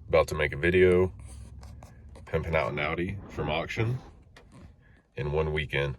About to make a video pimping out an Audi from auction in one weekend.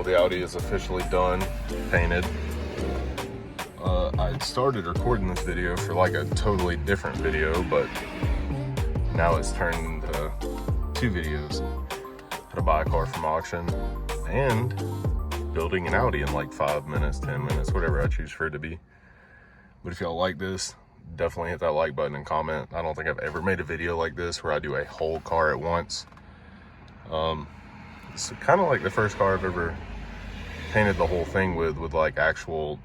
The Audi is officially done, painted. I started recording this video for like a totally different video, but now it's turned into two videos. How to buy a car from auction and building an Audi in like 5 minutes, 10 minutes, whatever I choose for it to be. But if y'all like this, definitely hit that like button and comment. I don't think I've ever made a video like this where I do a whole car at once. It's kind of like the first car I've ever painted the whole thing with like actual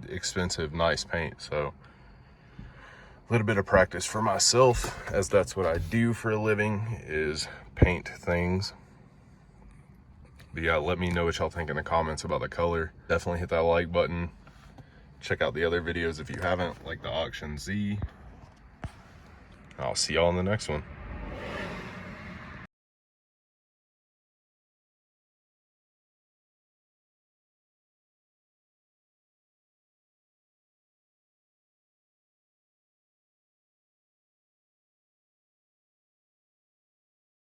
expensive nice paint. So a little bit of practice for myself, as that's what I do for a living, is paint things. But yeah, let me know what y'all think in the comments about the color. Definitely hit that like button. Check out the other videos if you haven't, like the auction Z. I'll see y'all in the next one.